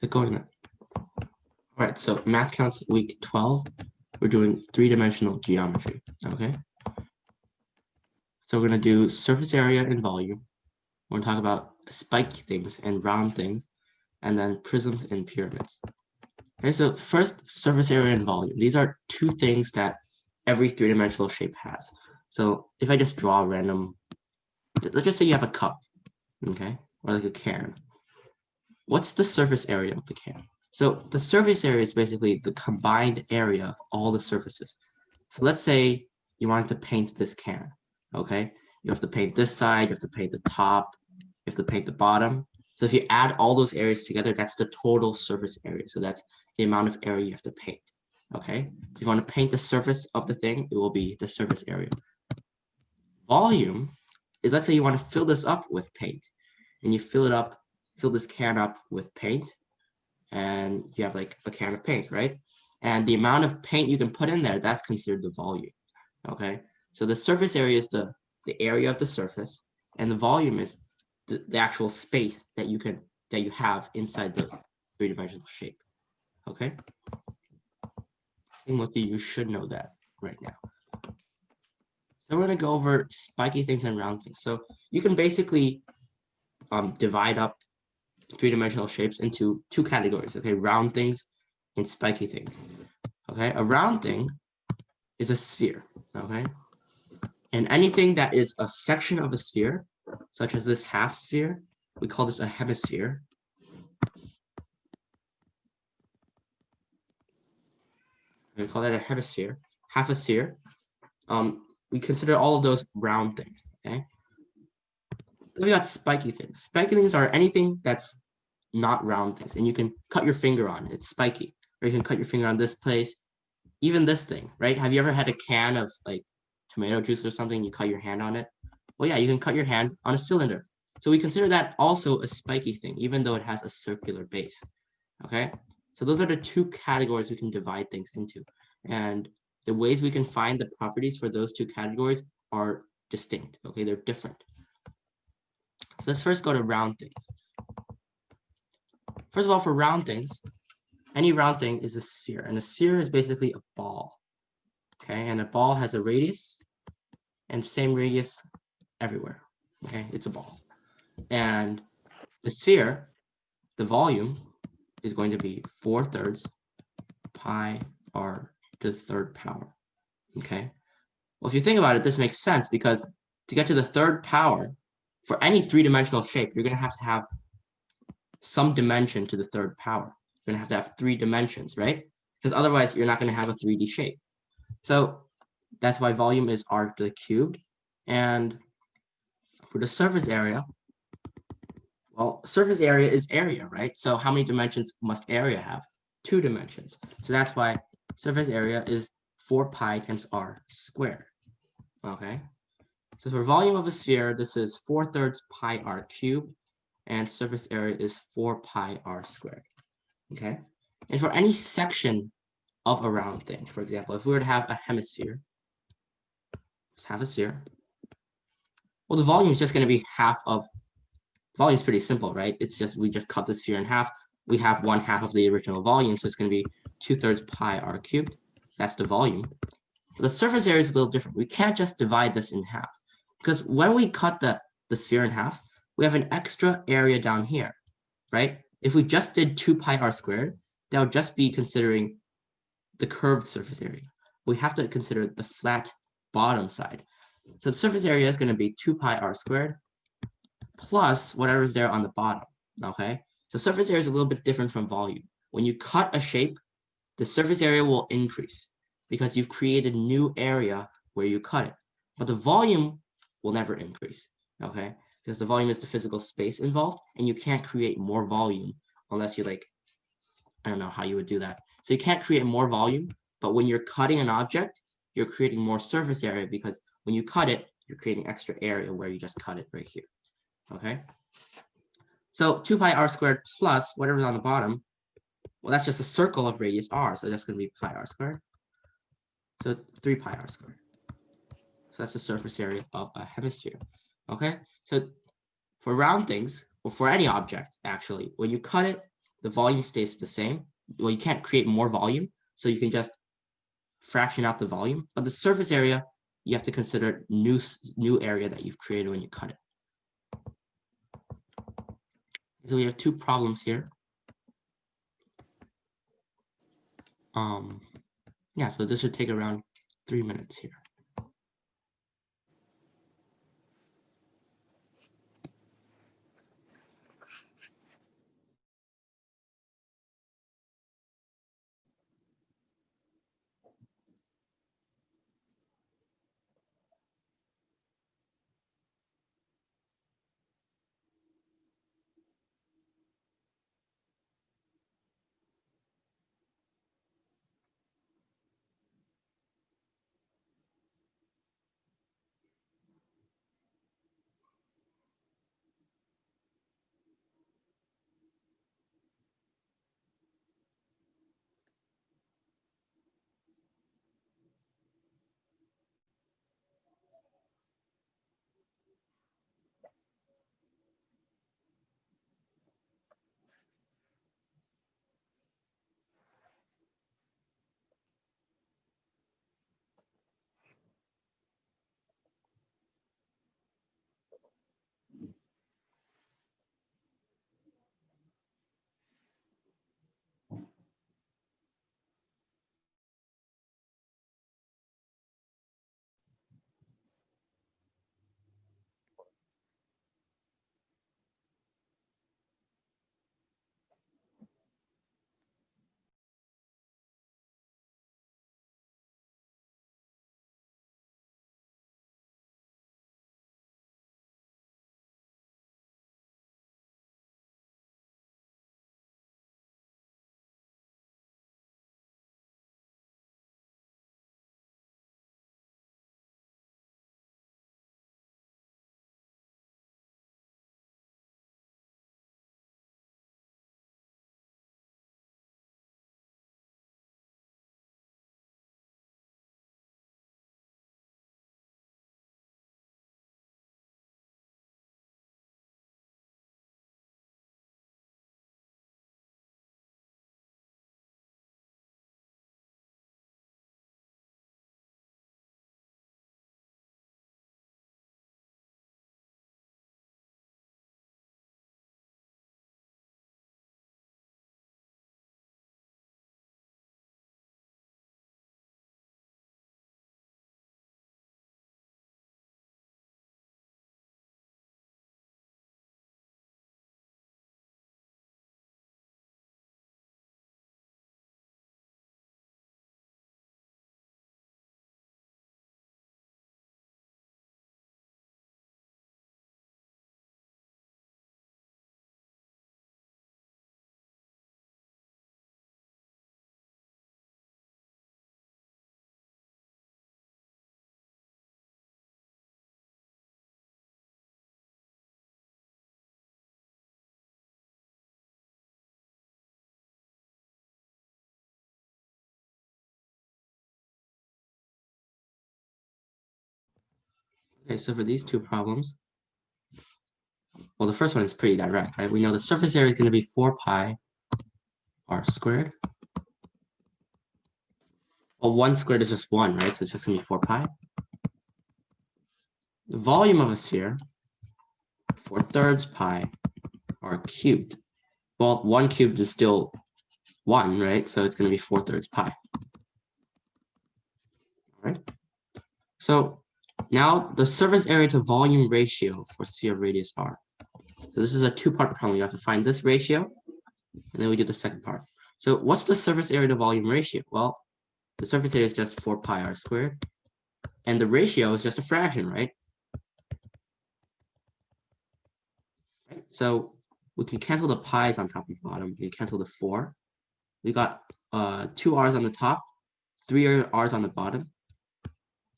So go in. All right, so math counts week 12. We're doing three-dimensional geometry, okay? So we're gonna do surface area and volume. We're gonna talk about spiky things and round things, and then prisms and pyramids. Okay, so first, surface area and volume. These are two things that every three-dimensional shape has. So if I just draw a random, let's just say you have a cup, okay? Or like a can. What's the surface area of the can? So the surface area is basically the combined area of all the surfaces. So let's say you wanted to paint this can, okay? You have to paint this side, you have to paint the top, you have to paint the bottom. So if you add all those areas together, that's the total surface area. So that's the amount of area you have to paint, okay? So if you want to paint the surface of the thing, it will be the surface area. Volume is, let's say you want to fill this up with paint, and you fill this can up with paint, and you have like a can of paint, right? And the amount of paint you can put in there, that's considered the volume, okay? So the surface area is the area of the surface, and the volume is the actual space that you have inside the three-dimensional shape, okay? I think most of you should know that right now. So we're gonna go over spiky things and round things. So you can basically divide up three-dimensional shapes into two categories, okay? Round things and spiky things, okay? A round thing is a sphere, okay? And anything that is a section of a sphere, such as this half sphere, we call this a hemisphere. We call that a hemisphere, half a sphere. We consider all of those round things, okay? Then we got spiky things. Spiky things are anything that's not round things, and you can cut your finger on it. It's spiky. Or you can cut your finger on this place, even this thing, right? Have you ever had a can of like tomato juice or something, you cut your hand on it? Well, yeah, you can cut your hand on a cylinder. So we consider that also a spiky thing, even though it has a circular base, okay? So those are the two categories we can divide things into. And the ways we can find the properties for those two categories are distinct, okay? They're different. So let's first go to round things. First of all, for round things, any round thing is a sphere, and a sphere is basically a ball, okay? And a ball has a radius and same radius everywhere, okay? It's a ball. And the sphere, the volume, is going to be 4/3 pi r to the third power, okay? Well, if you think about it, this makes sense because to get to the third power, for any three-dimensional shape, you're going to have some dimension to the third power. You're going to have 3 dimensions, right? Because otherwise, you're not going to have a 3D shape. So that's why volume is r to the cubed. And for the surface area, well, surface area is area, right? So how many dimensions must area have? 2 dimensions. So that's why surface area is 4 pi times r squared, okay? So for volume of a sphere, this is 4/3 pi r cubed, and surface area is 4 pi r squared, okay? And for any section of a round thing, for example, if we were to have a hemisphere, just have a sphere, well, the volume is just going to be half of, volume is pretty simple, right? It's just, we just cut the sphere in half. We have 1/2 of the original volume, so it's going to be 2/3 pi r cubed. That's the volume. But the surface area is a little different. We can't just divide this in half, because when we cut the sphere in half, we have an extra area down here, right? If we just did 2 pi r squared, that would just be considering the curved surface area. We have to consider the flat bottom side. So the surface area is going to be 2 pi r squared plus whatever's there on the bottom, okay? So surface area is a little bit different from volume. When you cut a shape, the surface area will increase because you've created new area where you cut it. But the volume will never increase, okay? Because the volume is the physical space involved, and you can't create more volume unless you like, I don't know how you would do that. So you can't create more volume, but when you're cutting an object, you're creating more surface area because when you cut it, you're creating extra area where you just cut it right here, okay? So 2 pi r squared plus whatever's on the bottom, well, that's just a circle of radius r, so that's going to be pi r squared. So 3 pi r squared. So that's the surface area of a hemisphere, okay? So for round things, or for any object, actually, when you cut it, the volume stays the same. Well, you can't create more volume, so you can just fraction out the volume. But the surface area, you have to consider new area that you've created when you cut it. So we have two problems here. Yeah, so this should take around 3 minutes here. Okay, so for these two problems, well, the first one is pretty direct, right? We know the surface area is going to be 4 pi r squared. Well, 1 squared is just 1, right? So it's just going to be 4 pi. The volume of a sphere, 4/3 pi r cubed. Well, 1 cubed is still 1, right? So it's going to be 4/3 pi. All right. So now the surface area to volume ratio for sphere radius r. So this is a two-part problem. You have to find this ratio, and then we do the second part. So what's the surface area to volume ratio? Well, the surface area is just 4 pi r squared, and the ratio is just a fraction, right? So we can cancel the pi's on top and bottom. We can cancel the 4. We got 2 r's on the top, 3 r's on the bottom.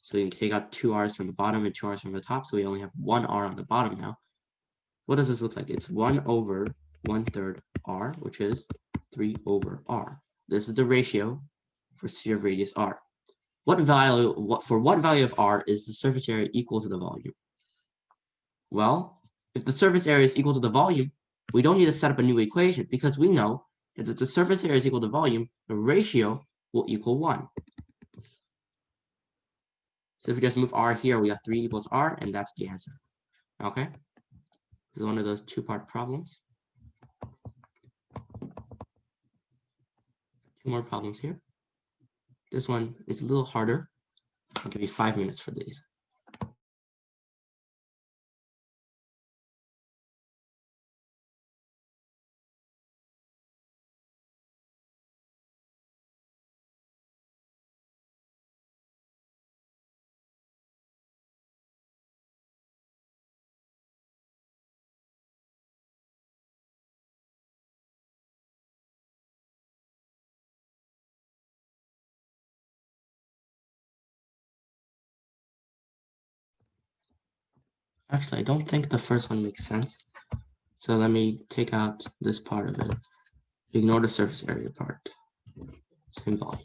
So we can take out 2 r's from the bottom and 2 r's from the top. So we only have 1 r on the bottom now. What does this look like? It's 1 over 1/3 r, which is 3 over r. This is the ratio for sphere radius r. For what value of r is the surface area equal to the volume? Well, if the surface area is equal to the volume, we don't need to set up a new equation because we know If the surface area is equal to volume, the ratio will equal 1. So if we just move r here, we have 3 equals r, and that's the answer. Okay? This is one of those two-part problems. 2 more problems here. This one is a little harder. I'll give you 5 minutes for these. Actually, I don't think the first one makes sense. So let me take out this part of it. Ignore the surface area part. Same volume.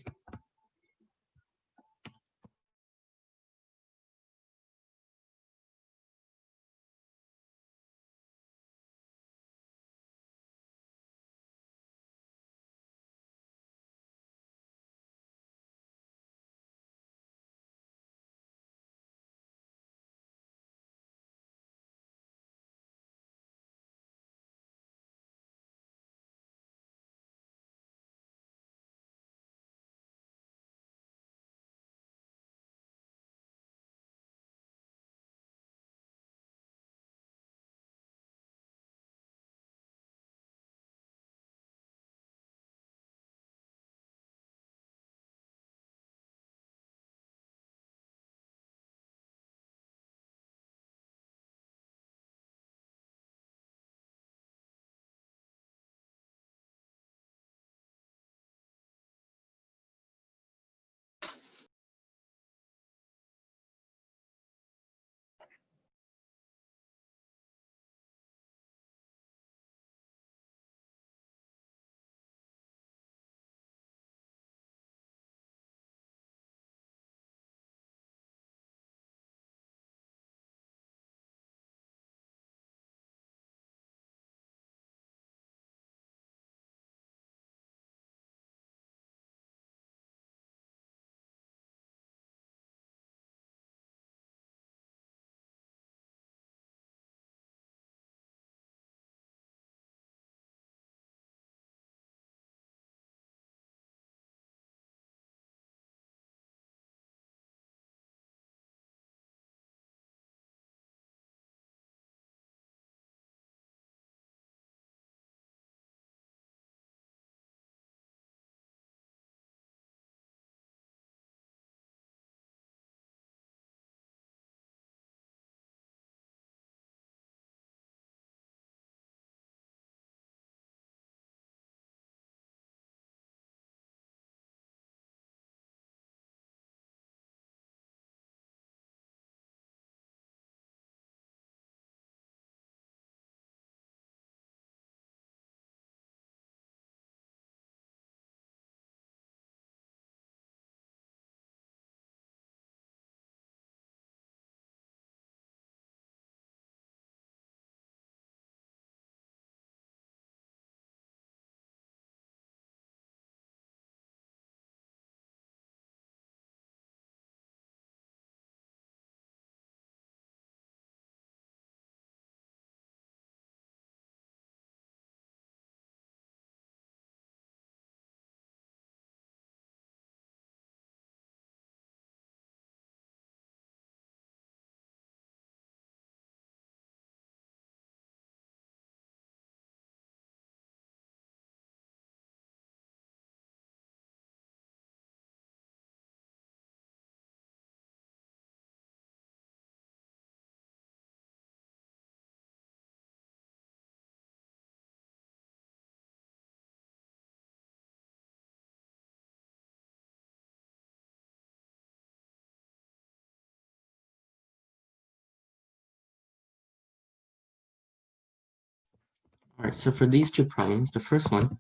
All right, so for these two problems, the first one,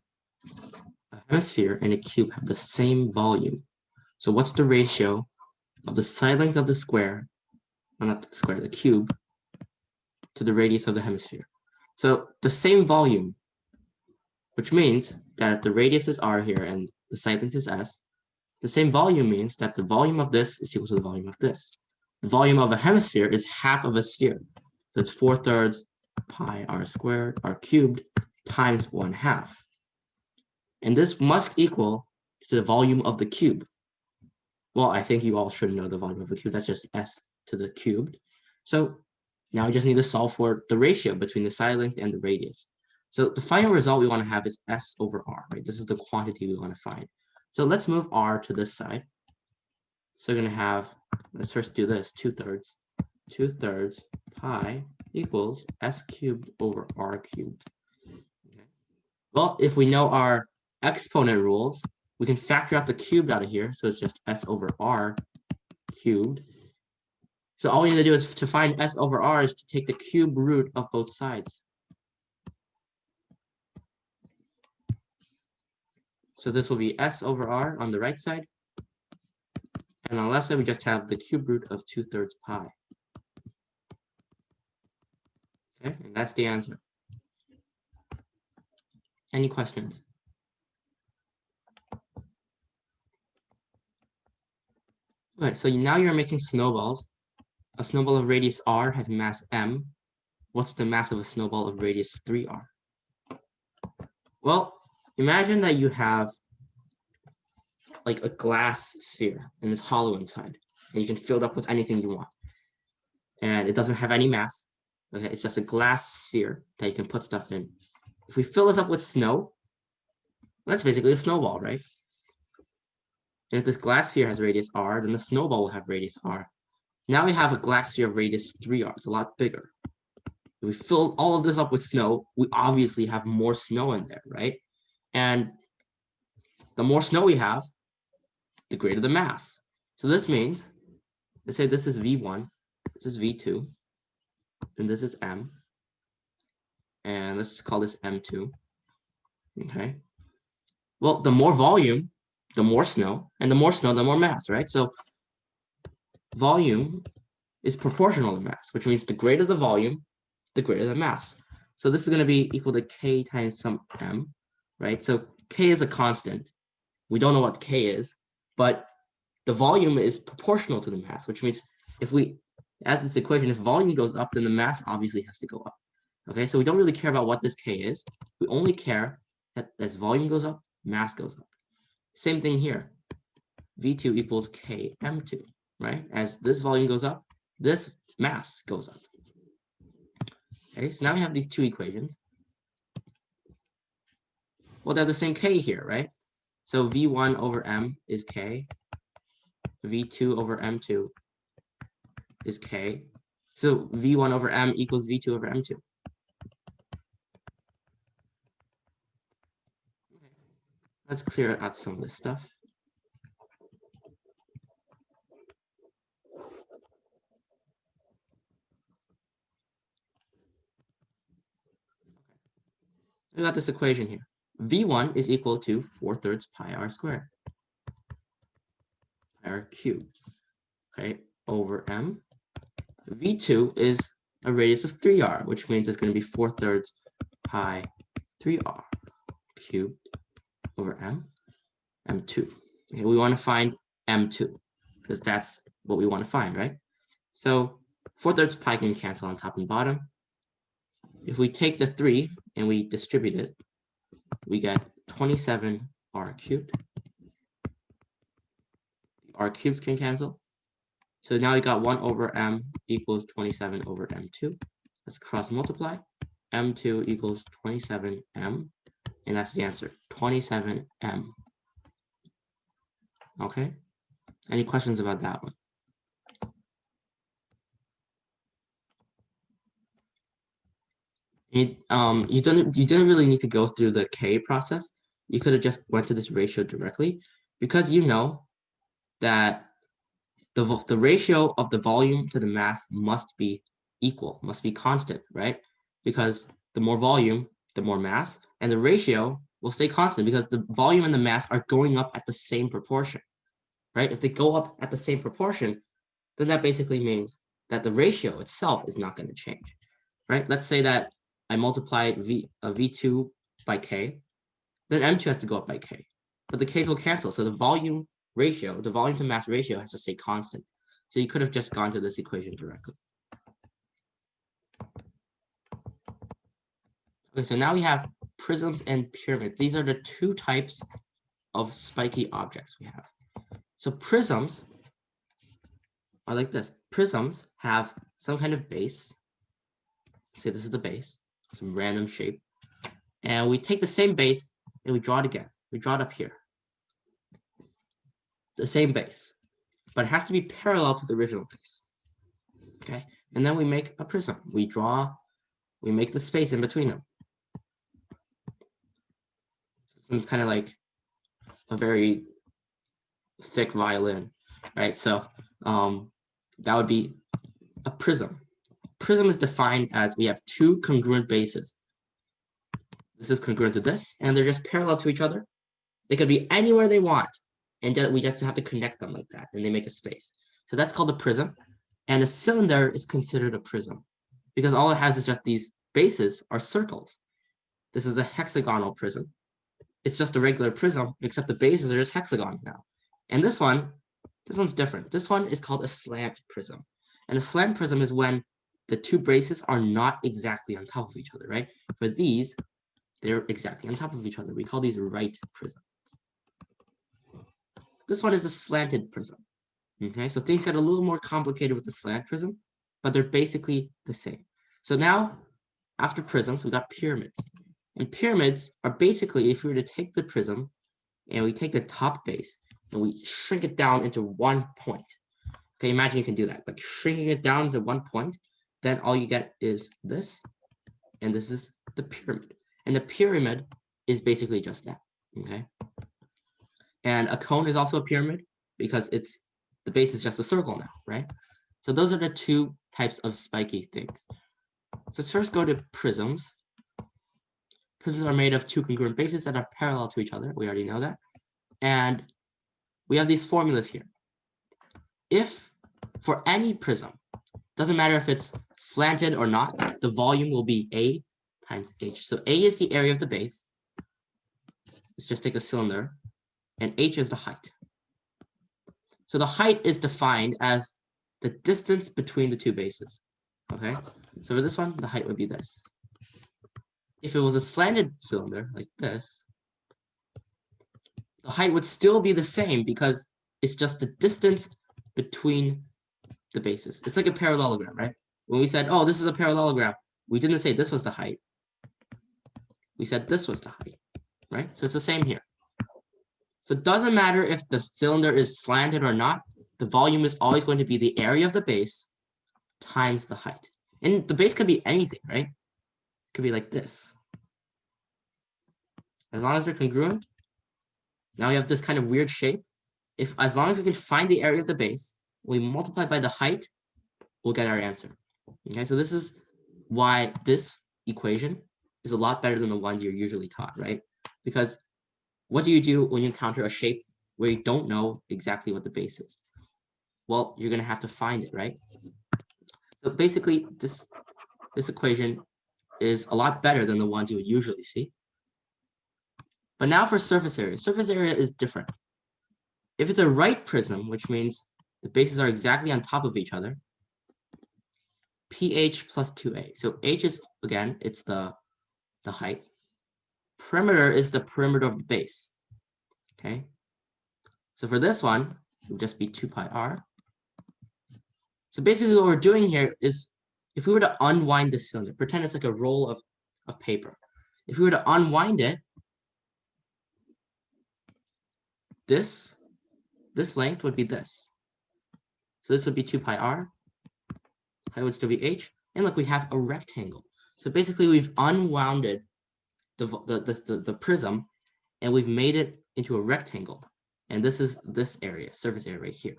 a hemisphere and a cube have the same volume. So what's the ratio of the side length of the square, well, not the square, the cube, to the radius of the hemisphere? So the same volume which means that if the radius is r here and the side length is s, the same volume means that the volume of this is equal to the volume of this. The volume of a hemisphere is half of a sphere. So it's 4/3 pi r squared, r cubed, times 1/2. And this must equal to the volume of the cube. Well, I think you all should know the volume of the cube. That's just s to the cubed. So now we just need to solve for the ratio between the side length and the radius. So the final result we want to have is s over r, right? This is the quantity we want to find. So let's move r to this side. So we're going to have, let's first do this, 2/3 pi equals s cubed over r cubed. Okay. Well, if we know our exponent rules, we can factor out the cubed out of here. So it's just s over r cubed. So all we need to do is to find s over r is to take the cube root of both sides. So this will be s over r on the right side. And on the left side, we just have the cube root of 2/3 pi. Okay, and that's the answer. Any questions? Okay, so now you're making snowballs. A snowball of radius r has mass m. What's the mass of a snowball of radius 3r? Well, imagine that you have like a glass sphere and it's hollow inside, and you can fill it up with anything you want. And it doesn't have any mass. Okay, it's just a glass sphere that you can put stuff in. If we fill this up with snow, that's basically a snowball, right? And if this glass sphere has radius r, then the snowball will have radius r. Now we have a glass sphere of radius 3r. It's a lot bigger. If we fill all of this up with snow, we obviously have more snow in there, right? And the more snow we have, the greater the mass. So this means, let's say this is V1, this is V2, and this is M. And let's call this M2. Okay. Well, the more volume, the more snow, and the more snow, the more mass, right? So volume is proportional to mass, which means the greater the volume, the greater the mass. So this is going to be equal to K times some M, right? So K is a constant. We don't know what K is, but the volume is proportional to the mass, which means if we add this equation, if volume goes up, then the mass obviously has to go up. Okay, so we don't really care about what this K is. We only care that as volume goes up, mass goes up. Same thing here. V2 equals Km2, right? As this volume goes up, this mass goes up. Okay, so now we have these two equations. Well, they're the same K here, right? So V1 over M is K. V2 over M2 is K. So V1 over M equals V2 over M2. Let's clear out some of this stuff. We got this equation here. V1 is equal to 4/3 pi r squared, pi r cubed, okay, over M. V2 is a radius of 3r, which means it's going to be 4/3 pi 3r cubed over M, M2. Okay, we want to find M2 because that's what we want to find, right? So 4/3 pi can cancel on top and bottom. If we take the 3 and we distribute it, we get 27r cubed. The r cubes can cancel. So now we got 1 over m equals 27 over m2. Let's cross multiply. M2 equals 27m. And that's the answer, 27m. Okay? Any questions about that one? You didn't really need to go through the K process. You could have just went to this ratio directly because you know that the ratio of the volume to the mass must be equal, must be constant, right? Because the more volume, the more mass, and the ratio will stay constant because the volume and the mass are going up at the same proportion, right? If they go up at the same proportion, then that basically means that the ratio itself is not going to change, right? Let's say that I multiplied V2 by K, then M2 has to go up by K. But the K's will cancel, so the volume to mass ratio has to stay constant. So you could have just gone to this equation directly. Okay, so now we have prisms and pyramids. These are the two types of spiky objects we have. So prisms are like this. Prisms have some kind of base. Say this is the base, some random shape. And we take the same base and we draw it again. We draw it up here. The same base, but it has to be parallel to the original base. Okay, and then we make a prism. We make the space in between them. It's kind of like a very thick violin, right? So that would be a prism. Prism is defined as we have two congruent bases. This is congruent to this, and they're just parallel to each other. They could be anywhere they want, and we just have to connect them like that, and they make a space. So that's called a prism. And a cylinder is considered a prism because all it has is just these bases are circles. This is a hexagonal prism. It's just a regular prism, except the bases are just hexagons now. And this one's different. This one is called a slant prism. And a slant prism is when the two bases are not exactly on top of each other, right? For these, they're exactly on top of each other. We call these right prisms. This one is a slanted prism. Okay, so things get a little more complicated with the slant prism, but they're basically the same. So now, after prisms, we got pyramids. And pyramids are basically, if we were to take the prism and we take the top base and we shrink it down into one point. Okay, imagine you can do that, like shrinking it down to one point, then all you get is this, and this is the pyramid. And the pyramid is basically just that, okay? And a cone is also a pyramid because the base is just a circle now, right? So those are the two types of spiky things. So let's first go to prisms. Prisms are made of two congruent bases that are parallel to each other. We already know that. And we have these formulas here. If for any prism, doesn't matter if it's slanted or not, the volume will be A times H. So A is the area of the base. Let's just take a cylinder. And H is the height. So the height is defined as the distance between the two bases. Okay, so for this one, the height would be this. If it was a slanted cylinder like this, the height would still be the same because it's just the distance between the bases. It's like a parallelogram, right? When we said, oh, this is a parallelogram, we didn't say this was the height. We said this was the height, right? So it's the same here. So it doesn't matter if the cylinder is slanted or not, the volume is always going to be the area of the base times the height. And the base could be anything, right? It could be like this. As long as they're congruent, now we have this kind of weird shape. As long as we can find the area of the base, we multiply by the height, we'll get our answer. Okay, so this is why this equation is a lot better than the one you're usually taught, right? Because what do you do when you encounter a shape where you don't know exactly what the base is? Well, you're going to have to find it, right? So basically, this equation is a lot better than the ones you would usually see. But now for surface area. Surface area is different. If it's a right prism, which means the bases are exactly on top of each other, pH plus 2a. So h is, again, it's the height. Perimeter is the perimeter of the base. Okay. So for this one, it would just be 2 pi r. So basically what we're doing here is if we were to unwind this cylinder, pretend it's like a roll of paper. If we were to unwind it, this length would be this. So this would be 2 pi r. Height would still be h. And look, we have a rectangle. So basically we've unwounded the prism and we've made it into a rectangle. And this is this area, surface area right here.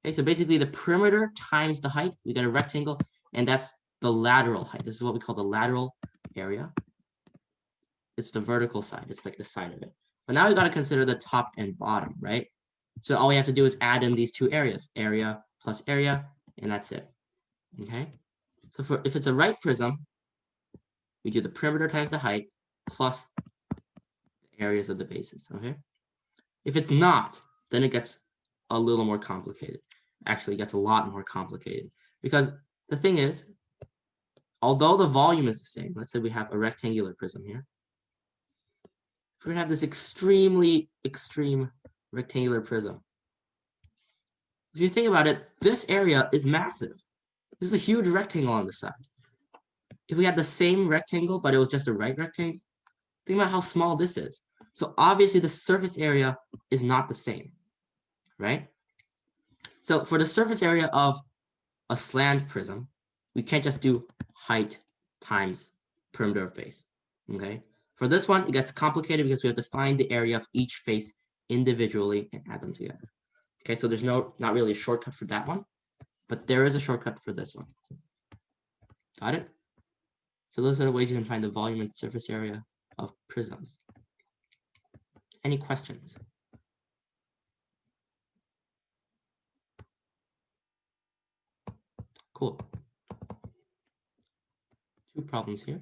Okay, so basically the perimeter times the height, we get a rectangle, and that's the lateral height. This is what we call the lateral area. It's the vertical side. It's like the side of it. But now we got to consider the top and bottom, right? So all we have to do is add in these two areas, area plus area, and that's it. Okay. So if it's a right prism, we do the perimeter times the height plus the areas of the bases, okay? If it's not, then it gets a little more complicated. Actually, it gets a lot more complicated because the thing is, although the volume is the same, let's say we have a rectangular prism here. If we have this extreme rectangular prism, if you think about it, this area is massive. This is a huge rectangle on the side. If we had the same rectangle, but it was just a right rectangle, think about how small this is. So obviously the surface area is not the same, right? So for the surface area of a slant prism, we can't just do height times perimeter of base, okay? For this one, it gets complicated because we have to find the area of each face individually and add them together. Okay, so there's not really a shortcut for that one, but there is a shortcut for this one. Got it? So those are the ways you can find the volume and surface area of prisms. Any questions? Cool. 2 problems here.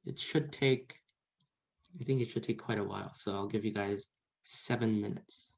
It should take, I think it should take quite a while, so I'll give you guys 7 minutes.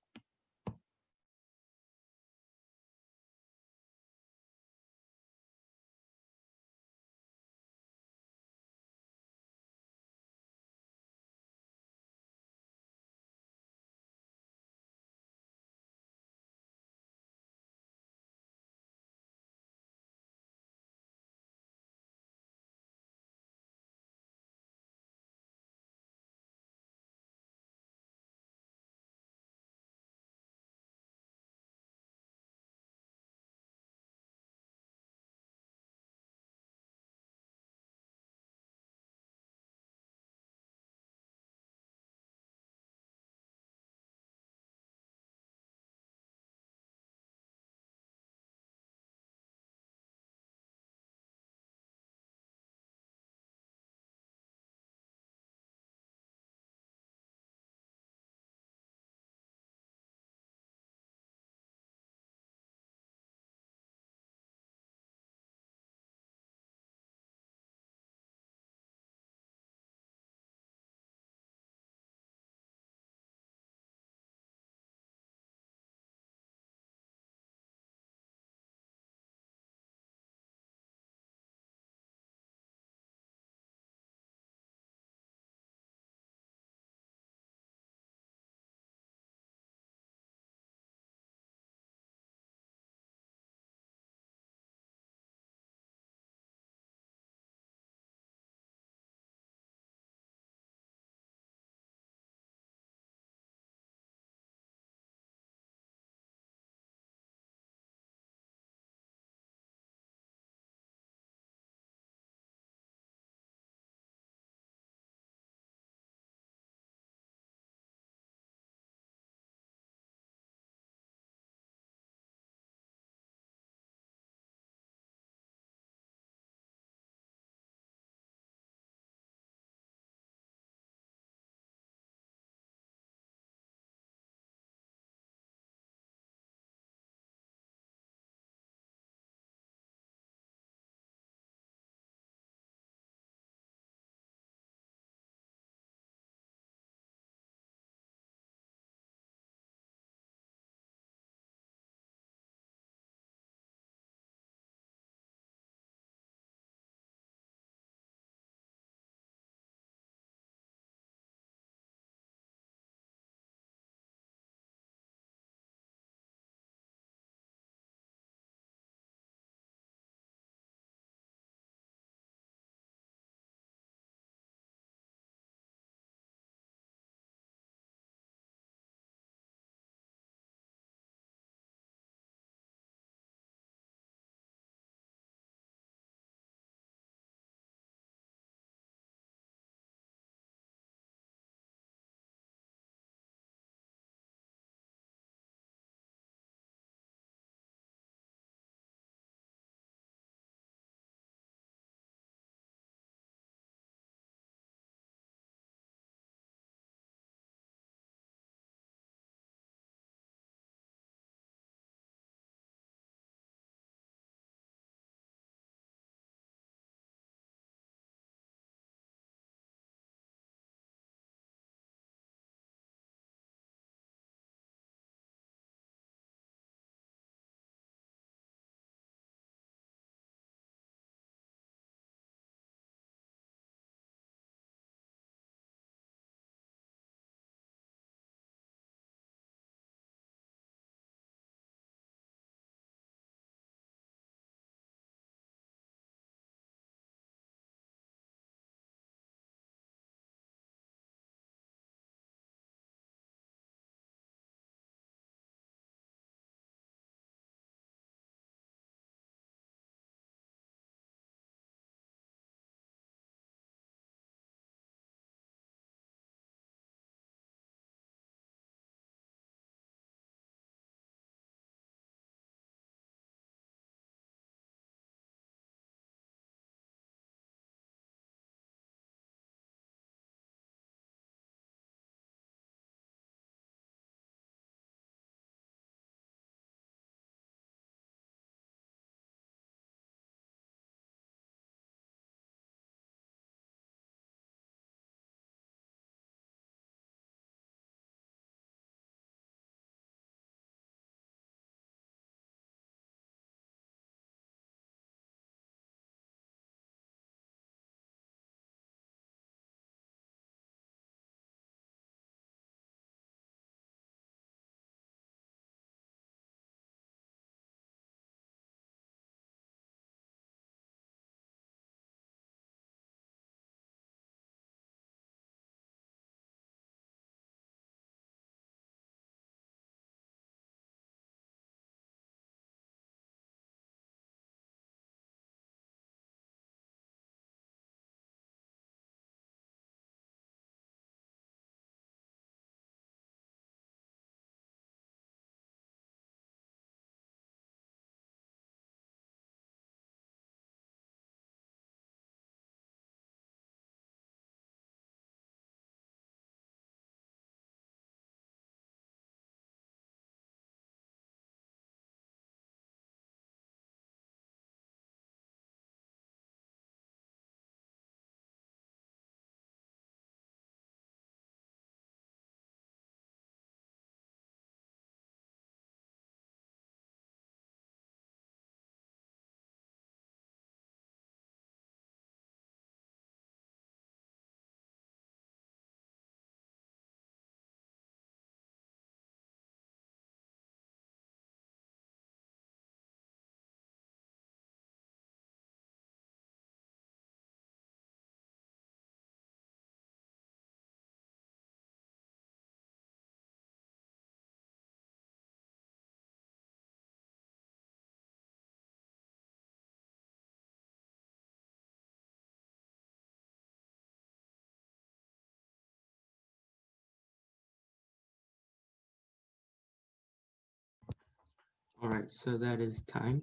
All right, so that is time.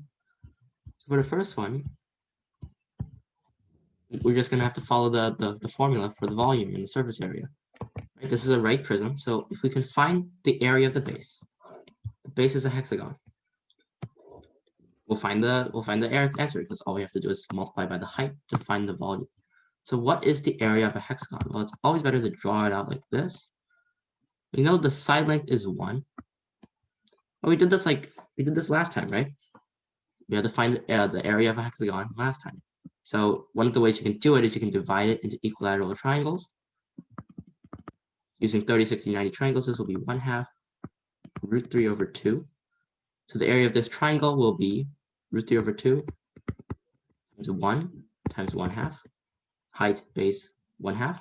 So for the first one, we're just gonna have to follow the formula for the volume and the surface area. Right? This is a right prism, so if we can find the area of the base is a hexagon. We'll find the answer because all we have to do is multiply by the height to find the volume. So what is the area of a hexagon? Well, it's always better to draw it out like this. We know the side length is 1. Oh, we did this last time, right? We had to find the area of a hexagon last time. So one of the ways you can do it is you can divide it into equilateral triangles. Using 30, 60, 90 triangles, this will be 1/2 root 3 over 2. So the area of this triangle will be root 3 over 2 times 1 times 1/2. Height, base, 1/2.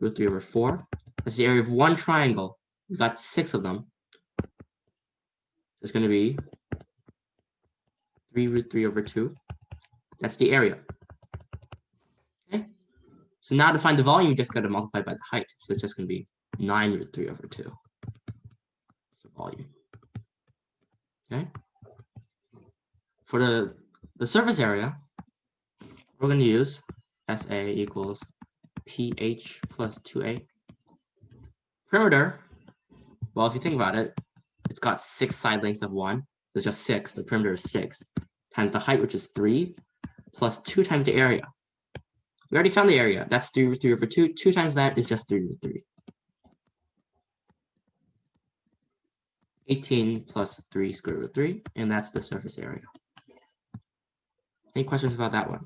Root 3 over 4. That's the area of one triangle. We've got 6 of them. It's going to be 3 root 3 over 2. That's the area. Okay. So now to find the volume, you just got to multiply by the height. So it's just going to be 9 root 3 over 2. That's the volume. Okay. For the surface area, we're going to use SA equals PH plus 2A. Perimeter, well, if you think about it, it's got 6 side lengths of 1. So it's just 6. The perimeter is 6 times the height, which is 3, plus 2 times the area. We already found the area. That's 3 root 3 over 2. 2 times that is just 3 root 3. 18 plus 3 square root 3, and that's the surface area. Any questions about that one?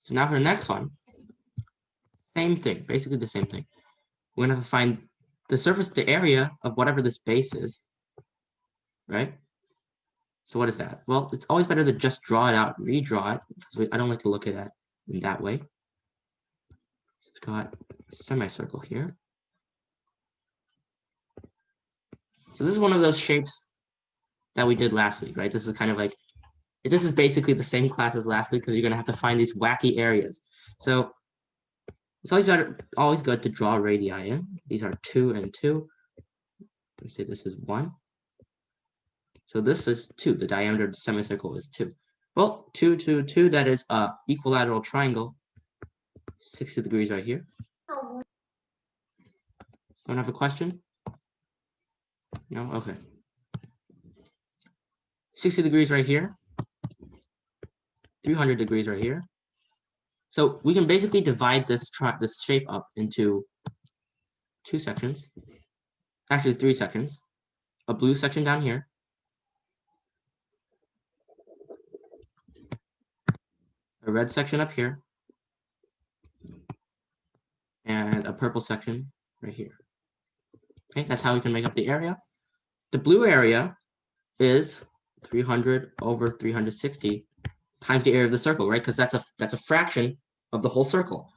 So now for the next one, same thing, basically the same thing. We're going to have to find the surface, the area of whatever this base is, right? So what is that? Well, it's always better to just draw it out, redraw it, because I don't like to look at that in that way. So we've got a semicircle here. So this is one of those shapes that we did last week, right? This is kind of like, this is basically the same class as last week because you're going to have to find these wacky areas. So it's always good to draw radii in. These are 2 and 2. Let's say this is 1. So this is 2. The diameter of the semicircle is 2. Well, 2, 2, 2, that is an equilateral triangle. 60 degrees right here. Don't have a question? No? Okay. 60 degrees right here. 300 degrees right here. So we can basically divide this shape up into 2 sections. Actually, 3 sections. A blue section down here. A red section up here. And a purple section right here. Okay, that's how we can make up the area. The blue area is 300 over 360 times the area of the circle, right? Because that's a fraction of the whole circle.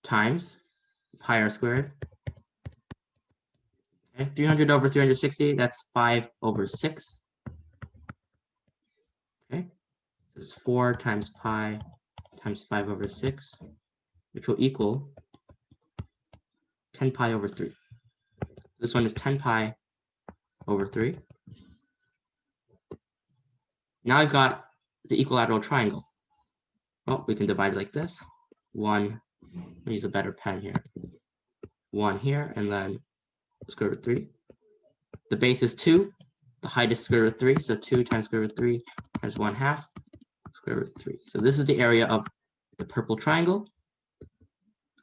Times pi r squared. Okay, 300 over 360, that's 5 over 6. Okay, it's 4 times pi times 5 over 6, which will equal 10 pi over 3. This one is 10 pi over 3. Now I've got the equilateral triangle. Well, we can divide it like this. 1, let me use a better pen here. 1 here, and then square root 3. The base is 2. The height is square root 3, so 2 times square root 3 times 1/2 square root 3. So this is the area of the purple triangle.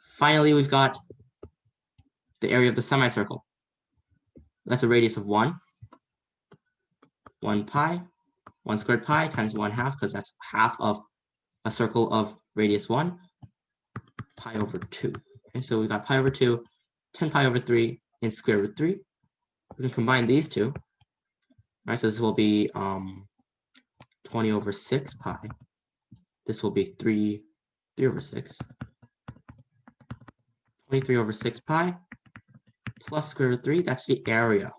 Finally, we've got the area of the semicircle. That's a radius of 1. 1 pi, 1 squared pi times 1/2, because that's half of a circle of radius 1, pi over 2. Okay, so we've got pi over 2, 10 pi over 3, and square root 3. We can combine these two. Right, so this will be 20 over 6 pi. This will be 3 over 6. 23 over 6 pi plus square root 3, that's the area.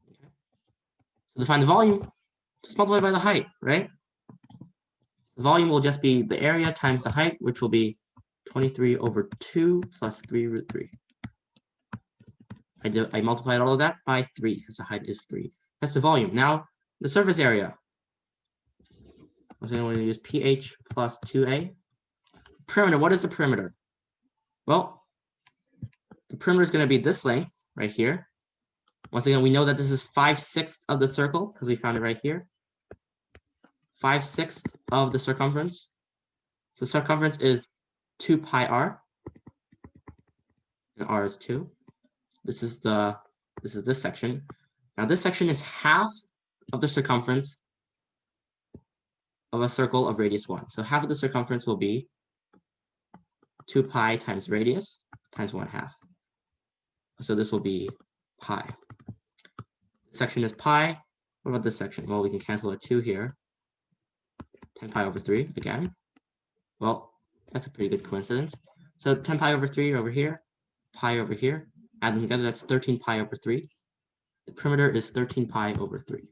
Okay. So to find the volume, just multiply by the height, right? The volume will just be the area times the height, which will be 23 over 2 plus 3 root 3. I multiplied all of that by 3 because the height is 3. That's the volume. Now, the surface area. So I'm going to use pH plus 2a. Perimeter, what is the perimeter? Well, the perimeter is going to be this length right here. Once again, we know that this is 5/6 of the circle because we found it right here. 5/6 of the circumference. So circumference is 2 pi r, and r is 2. This is this section. Now this section is half of the circumference of a circle of radius 1. So half of the circumference will be 2 pi times radius times 1/2. So this will be pi. This section is pi. What about this section? Well, we can cancel a 2 here. 10 pi over 3 again. Well, that's a pretty good coincidence. So 10 pi over 3 over here, pi over here. Add them together, that's 13 pi over 3. The perimeter is 13 pi over 3.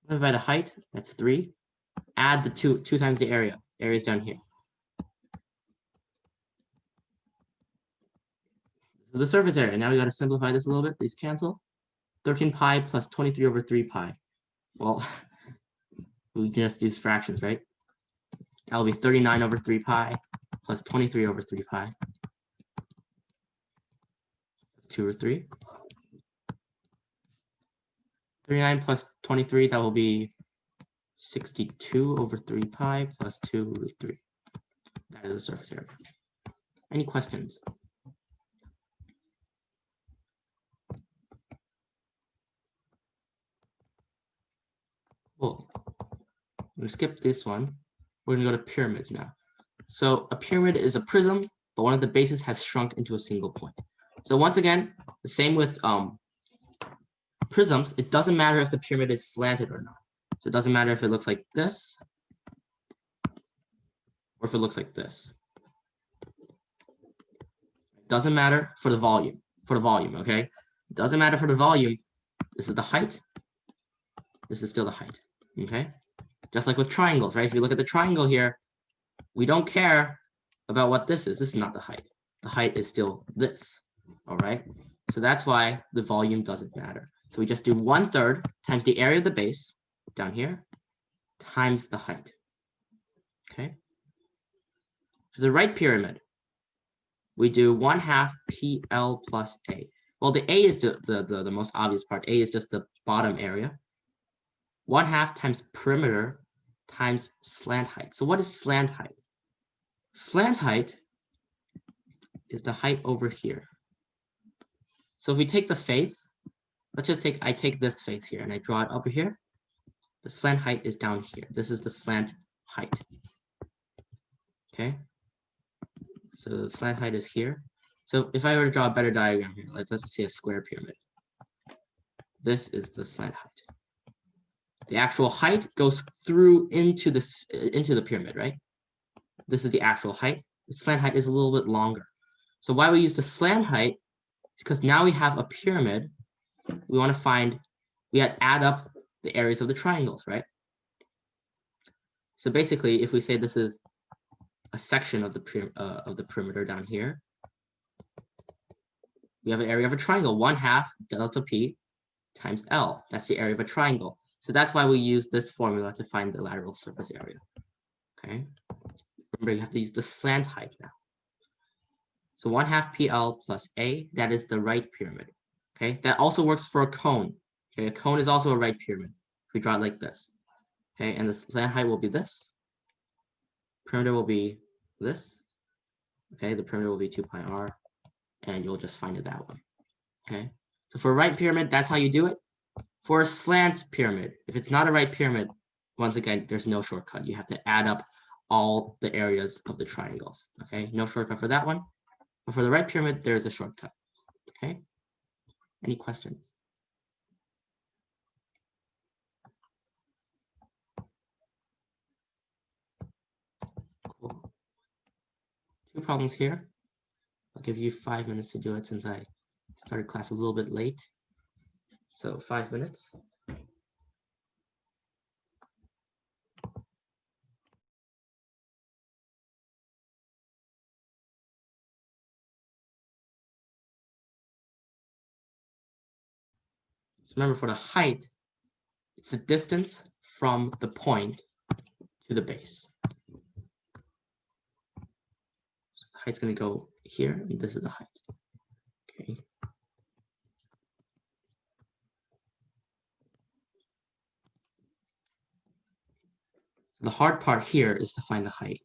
Divided by the height, that's 3. Add the 2 times the area. The area is down here. So the surface area, now we got to simplify this a little bit. These cancel. 13 pi plus 23 over 3 pi. Well, we just use fractions, right? That will be 39 over 3 pi plus 23 over 3 pi. 2 or 3. 39 plus 23, that will be 62 over 3 pi plus 2 root 3. That is the surface area. Any questions? Cool. I'm going to skip this one. We're going to go to pyramids now. So a pyramid is a prism, but one of the bases has shrunk into a single point. So once again, the same with prisms. It doesn't matter if the pyramid is slanted or not. So it doesn't matter if it looks like this or if it looks like this. It doesn't matter for the volume. Okay? It doesn't matter for the volume. This is the height. This is still the height. Okay? Just like with triangles, right? If you look at the triangle here, we don't care about what this is. This is not the height. The height is still this. All right? So that's why the volume doesn't matter. So we just do 1/3 times the area of the base down here times the height. Okay? For the right pyramid, we do 1/2 PL plus A. Well, the A is the most obvious part. A is just the bottom area. 1/2 times perimeter times slant height. So what is slant height? Slant height is the height over here. So if we take the face, let's just I take this face here and I draw it over here. The slant height is down here. This is the slant height. Okay. So the slant height is here. So if I were to draw a better diagram here, let's say a square pyramid. This is the slant height. The actual height goes through into the pyramid, right? This is the actual height. The slant height is a little bit longer. So why we use the slant height is because now we have a pyramid. We want to find, we add up the areas of the triangles, right? So basically, if we say this is a section of the perimeter down here, we have an area of a triangle, 1/2 delta P times L. That's the area of a triangle. So that's why we use this formula to find the lateral surface area. Okay. Remember, you have to use the slant height now. So 1/2 PL plus A, that is the right pyramid. Okay, that also works for a cone. Okay, a cone is also a right pyramid. If we draw it like this. Okay, and the slant height will be this. Perimeter will be this. Okay, the perimeter will be 2 pi r, and you'll just find it that way. Okay, so for a right pyramid, that's how you do it. For a slant pyramid, if it's not a right pyramid, once again, there's no shortcut. You have to add up all the areas of the triangles. Okay, no shortcut for that one. But for the right pyramid, there's a shortcut. Okay, any questions? Cool. 2 problems here. I'll give you 5 minutes to do it since I started class a little bit late. So 5 minutes. So remember, for the height, it's the distance from the point to the base. So the height's going to go here, and this is the height. Okay. The hard part here is to find the height.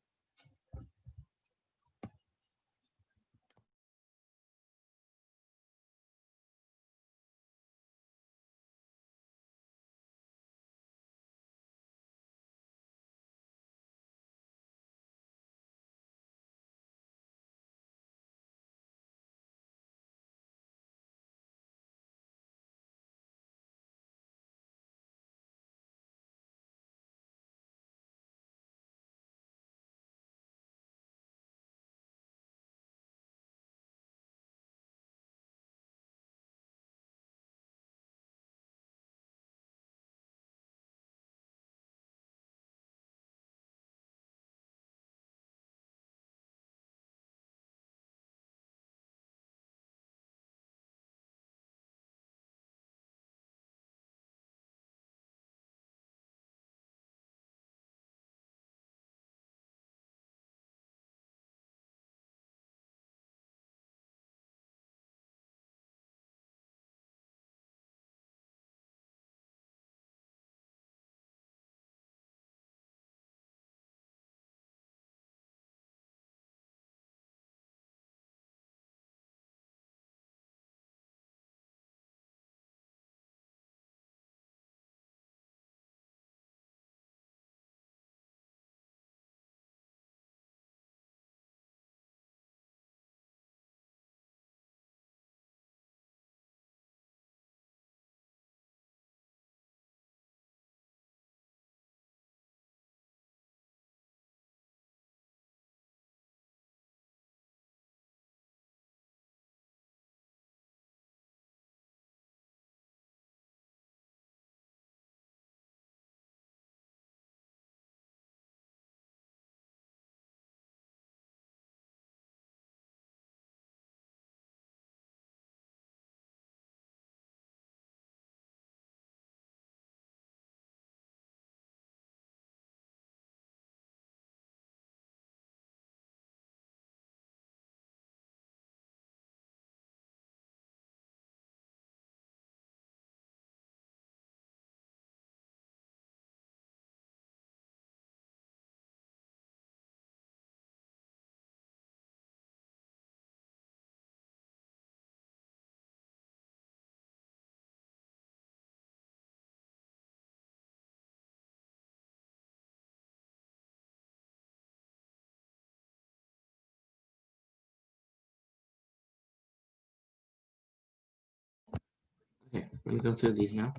Okay, let me go through these now.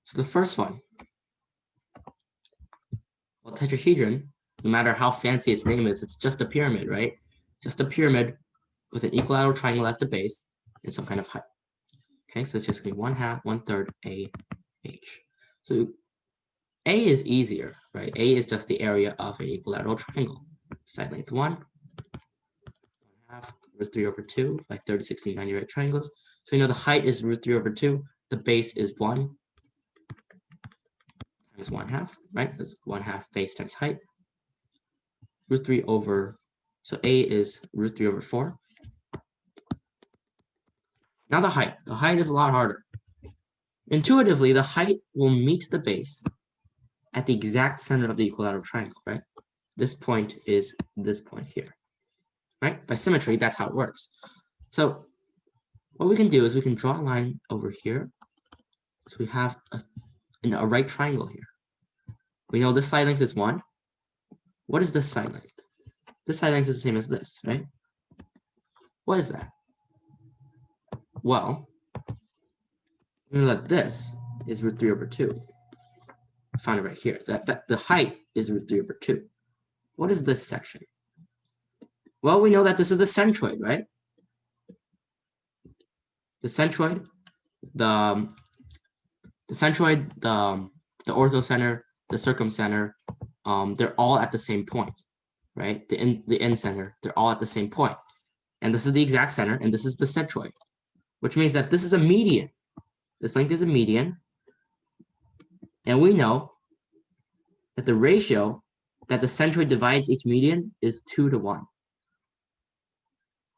So the first one, well, tetrahedron, no matter how fancy its name is, it's just a pyramid, right? Just a pyramid with an equilateral triangle as the base and some kind of height. Okay, so it's just going to be 1/2, 1/3, A, H. So A is easier, right? A is just the area of an equilateral triangle. Side length 1, 1/2, √3/2, like 30, 60, 90 right triangles. So you know the height is √3/2, the base is 1 times 1/2, right? That's 1/2 base times height. √3 over, so A is √3/4. Now the height. The height is a lot harder. Intuitively, the height will meet the base at the exact center of the equilateral triangle, right? This point is this point here, right? By symmetry, that's how it works. So what we can do is we can draw a line over here. So we have a right triangle here. We know this side length is 1. What is this side length? This side length is the same as this, right? What is that? Well, we know that this is √3/2. I found it right here. That the height is √3/2. What is this section? Well, we know that this is the centroid, right? The centroid, the centroid, the orthocenter, the circumcenter, they're all at the same point, right? The end center, they're all at the same point. And this is the exact center, and this is the centroid, which means that this is a median. This length is a median. And we know that the ratio that the centroid divides each median is 2 to 1.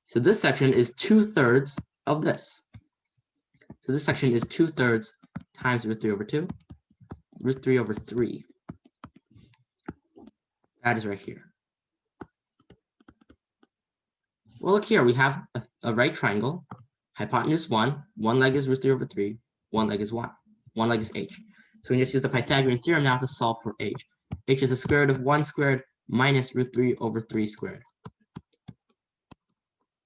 So this section is 2/3 of this. So this section is 2/3 times root 3 over 2, root 3 over 3. That is right here. Well, look here, we have a right triangle, hypotenuse 1, one leg is root 3 over 3, one leg is 1, one leg is h. So we just use the Pythagorean theorem now to solve for h. H is the square root of 1 squared minus root 3 over 3 squared.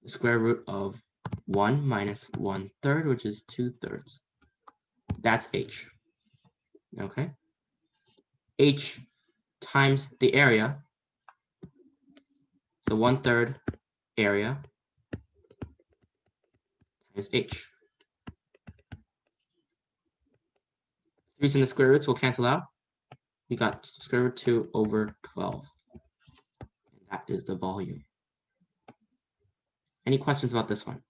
The square root of 1 minus 1/3, which is 2/3. That's h. Okay? H times the area. So 1/3 area times h. 3's in the square roots will cancel out. We got square root 2 over 12. And that is the volume. Any questions about this one?